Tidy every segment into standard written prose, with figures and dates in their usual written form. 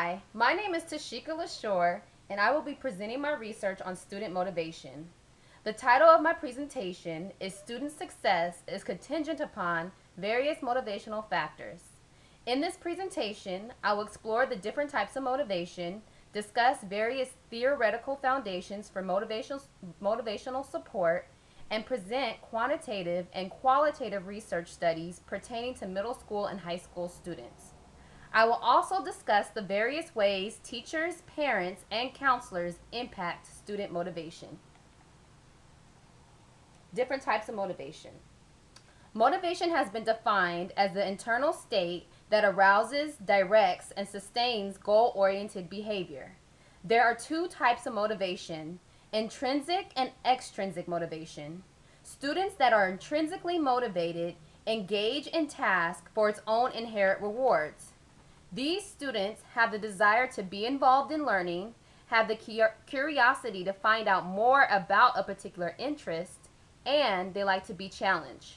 Hi, my name is Tashika LaShore, and I will be presenting my research on student motivation. The title of my presentation is Student Success is Contingent Upon Various Motivational Factors. In this presentation, I will explore the different types of motivation, discuss various theoretical foundations for motivational support, and present quantitative and qualitative research studies pertaining to middle school and high school students. I will also discuss the various ways teachers, parents, and counselors impact student motivation. Different types of motivation. Motivation has been defined as the internal state that arouses, directs, and sustains goal-oriented behavior. There are two types of motivation: intrinsic and extrinsic motivation. Students that are intrinsically motivated engage in tasks for its own inherent rewards. These students have the desire to be involved in learning, have the curiosity to find out more about a particular interest, and they like to be challenged.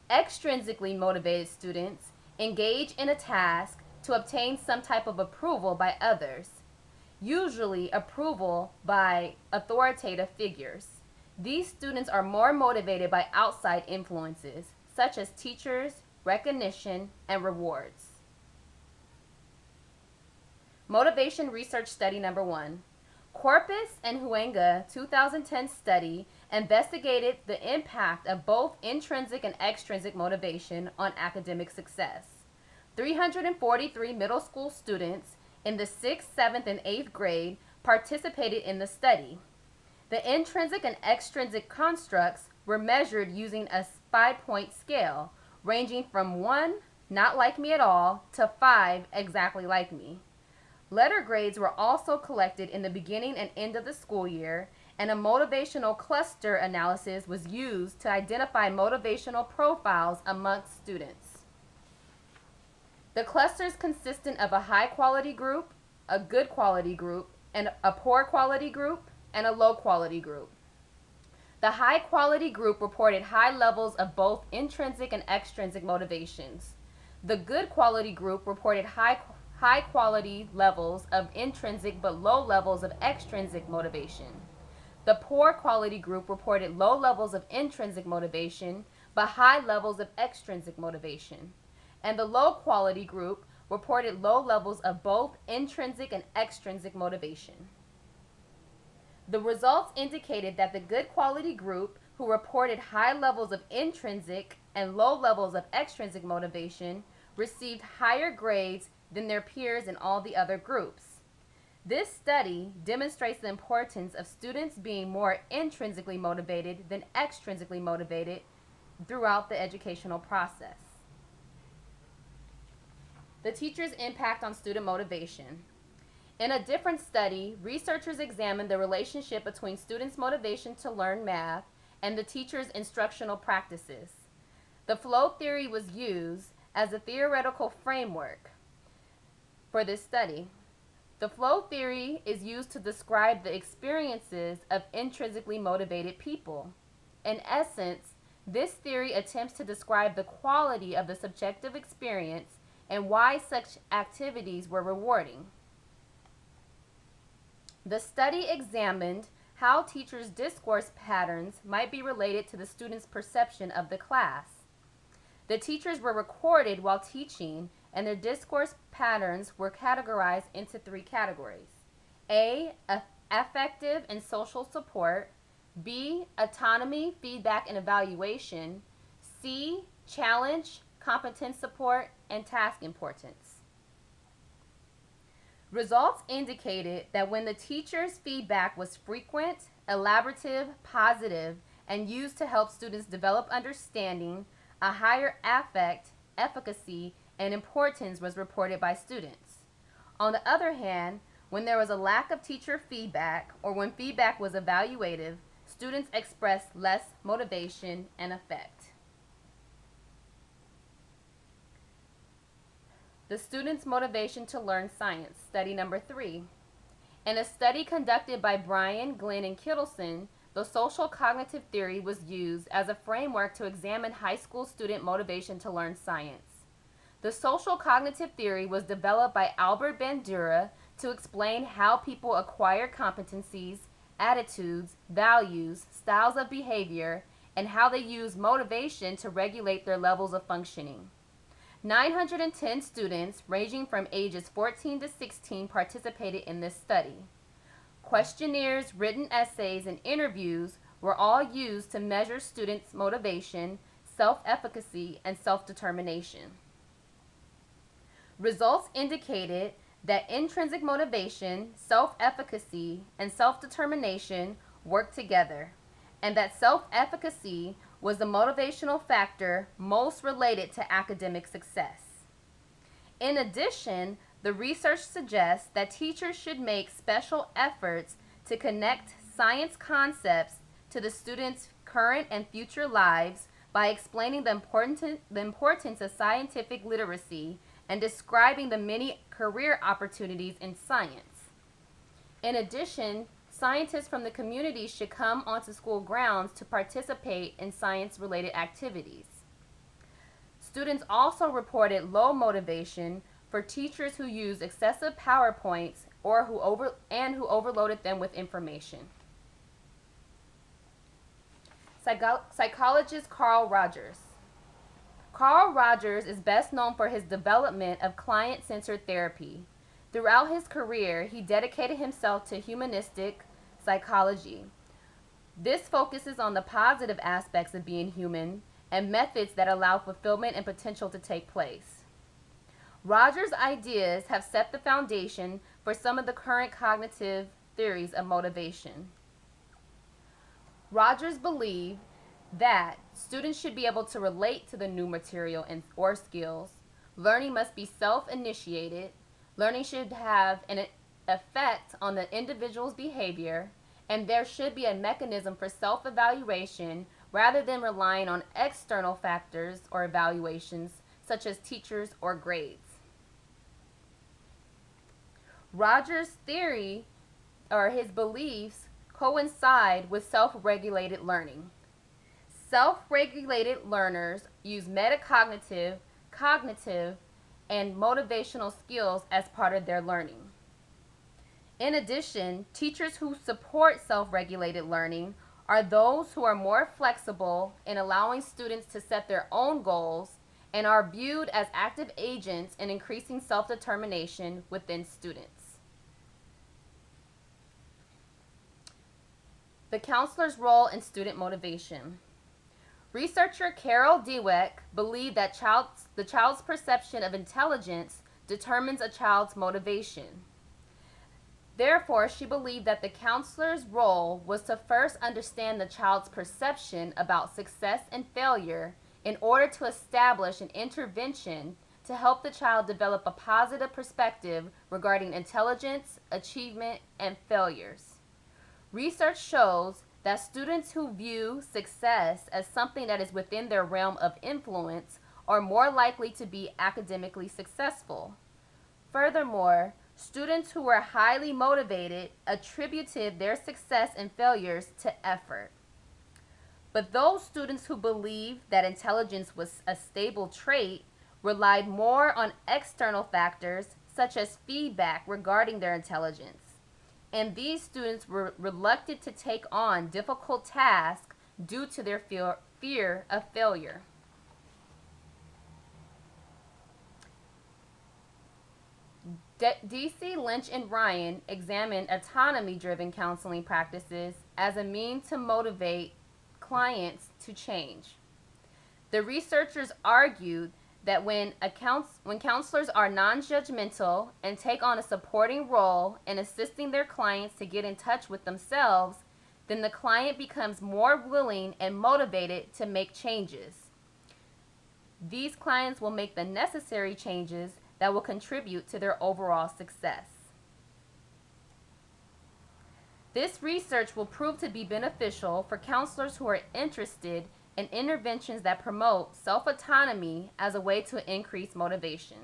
Extrinsically motivated students engage in a task to obtain some type of approval by others, usually approval by authoritative figures. These students are more motivated by outside influences, such as teachers, recognition, and rewards. Motivation Research Study Number 1. Corpus and Huenga 2010 study investigated the impact of both intrinsic and extrinsic motivation on academic success. 343 middle school students in the 6th, 7th, and 8th grade participated in the study. The intrinsic and extrinsic constructs were measured using a 5-point scale, ranging from 1, not like me at all, to 5, exactly like me. Letter grades were also collected in the beginning and end of the school year, and a motivational cluster analysis was used to identify motivational profiles amongst students. The clusters consisted of a high-quality group, a good-quality group, and a poor-quality group, and a low-quality group. The high-quality group reported high levels of both intrinsic and extrinsic motivations. The good-quality group reported high quality levels of intrinsic but low levels of extrinsic motivation. The poor quality group reported low levels of intrinsic motivation but high levels of extrinsic motivation. And the low quality group reported low levels of both intrinsic and extrinsic motivation. The results indicated that the good quality group, who reported high levels of intrinsic and low levels of extrinsic motivation, received higher grades than their peers in all the other groups. This study demonstrates the importance of students being more intrinsically motivated than extrinsically motivated throughout the educational process. The teacher's impact on student motivation. In a different study, researchers examined the relationship between students' motivation to learn math and the teacher's instructional practices. The flow theory was used as a theoretical framework for this study. The flow theory is used to describe the experiences of intrinsically motivated people. In essence, this theory attempts to describe the quality of the subjective experience and why such activities were rewarding. The study examined how teachers' discourse patterns might be related to the students' perception of the class. The teachers were recorded while teaching, and their discourse patterns were categorized into 3 categories. A, affective and social support. B, autonomy, feedback, and evaluation. C, challenge, competence support, and task importance. Results indicated that when the teacher's feedback was frequent, elaborative, positive, and used to help students develop understanding, a higher affect, efficacy, and importance was reported by students. On the other hand, when there was a lack of teacher feedback or when feedback was evaluative, students expressed less motivation and affect. The students' motivation to learn science, study number 3. In a study conducted by Bryan, Glenn, and Kittleson, the social cognitive theory was used as a framework to examine high school student motivation to learn science. The social cognitive theory was developed by Albert Bandura to explain how people acquire competencies, attitudes, values, styles of behavior, and how they use motivation to regulate their levels of functioning. 910 students ranging from ages 14 to 16 participated in this study. Questionnaires, written essays, and interviews were all used to measure students' motivation, self-efficacy, and self-determination. Results indicated that intrinsic motivation, self-efficacy, and self-determination work together, and that self-efficacy was the motivational factor most related to academic success. In addition, the research suggests that teachers should make special efforts to connect science concepts to the students' current and future lives by explaining the importance of scientific literacy and describing the many career opportunities in science. In addition, scientists from the community should come onto school grounds to participate in science-related activities. Students also reported low motivation for teachers who used excessive PowerPoints or who overloaded them with information. Psychologist Carl Rogers. Carl Rogers is best known for his development of client-centered therapy. Throughout his career, he dedicated himself to humanistic psychology. This focuses on the positive aspects of being human and methods that allow fulfillment and potential to take place. Rogers' ideas have set the foundation for some of the current cognitive theories of motivation. Rogers believed that students should be able to relate to the new material or skills. Learning must be self-initiated. Learning should have an effect on the individual's behavior, and there should be a mechanism for self-evaluation rather than relying on external factors or evaluations such as teachers or grades. Rogers' theory or his beliefs coincide with self-regulated learning. Self-regulated learners use metacognitive, cognitive, and motivational skills as part of their learning. In addition, teachers who support self-regulated learning are those who are more flexible in allowing students to set their own goals and are viewed as active agents in increasing self-determination within students. The counselor's role in student motivation. Researcher Carol Dweck believed that the child's perception of intelligence determines a child's motivation. Therefore, she believed that the counselor's role was to first understand the child's perception about success and failure in order to establish an intervention to help the child develop a positive perspective regarding intelligence, achievement, and failures. Research shows that students who view success as something that is within their realm of influence are more likely to be academically successful. Furthermore, students who were highly motivated attributed their success and failures to effort. But those students who believed that intelligence was a stable trait relied more on external factors such as feedback regarding their intelligence. And these students were reluctant to take on difficult tasks due to their fear of failure. D.C. Lynch and Ryan examined autonomy-driven counseling practices as a means to motivate clients to change. The researchers argued that when counselors are non-judgmental and take on a supporting role in assisting their clients to get in touch with themselves, then the client becomes more willing and motivated to make changes. These clients will make the necessary changes that will contribute to their overall success. This research will prove to be beneficial for counselors who are interested in interventions that promote self-autonomy as a way to increase motivation.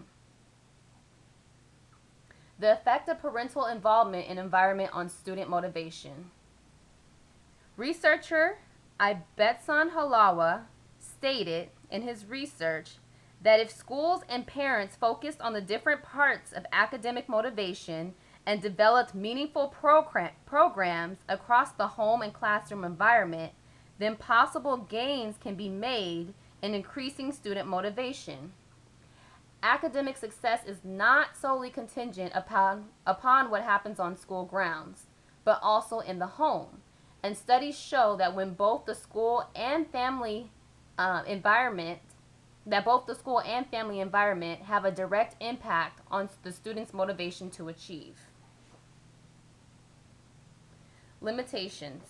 The effect of parental involvement in environment on student motivation. Researcher Ibetson Halawa stated in his research that if schools and parents focused on the different parts of academic motivation and developed meaningful programs across the home and classroom environment, then possible gains can be made in increasing student motivation. Academic success is not solely contingent upon what happens on school grounds, but also in the home. And studies show that when both the school and family environment have a direct impact on the student's motivation to achieve. Limitations.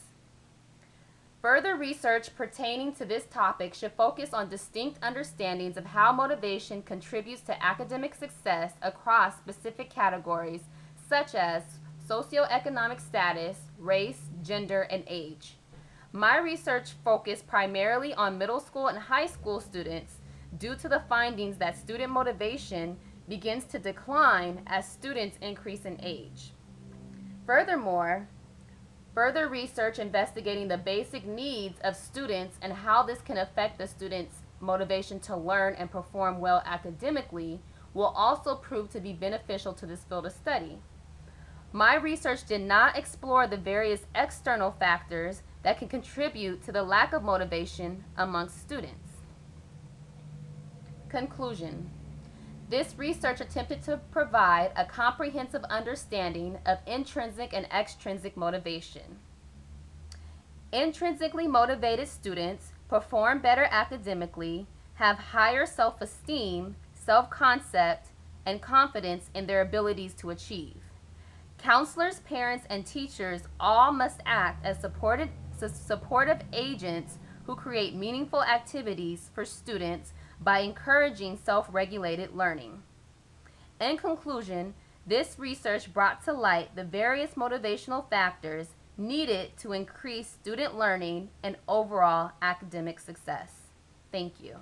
Further research pertaining to this topic should focus on distinct understandings of how motivation contributes to academic success across specific categories such as socioeconomic status, race, gender, and age. My research focused primarily on middle school and high school students due to the findings that student motivation begins to decline as students increase in age. Furthermore, further research investigating the basic needs of students and how this can affect the students' motivation to learn and perform well academically will also prove to be beneficial to this field of study. My research did not explore the various external factors that can contribute to the lack of motivation amongst students. Conclusion. This research attempted to provide a comprehensive understanding of intrinsic and extrinsic motivation. Intrinsically motivated students perform better academically, have higher self-esteem, self-concept, and confidence in their abilities to achieve. Counselors, parents, and teachers all must act as supportive agents who create meaningful activities for students by encouraging self-regulated learning. In conclusion, this research brought to light the various motivational factors needed to increase student learning and overall academic success. Thank you.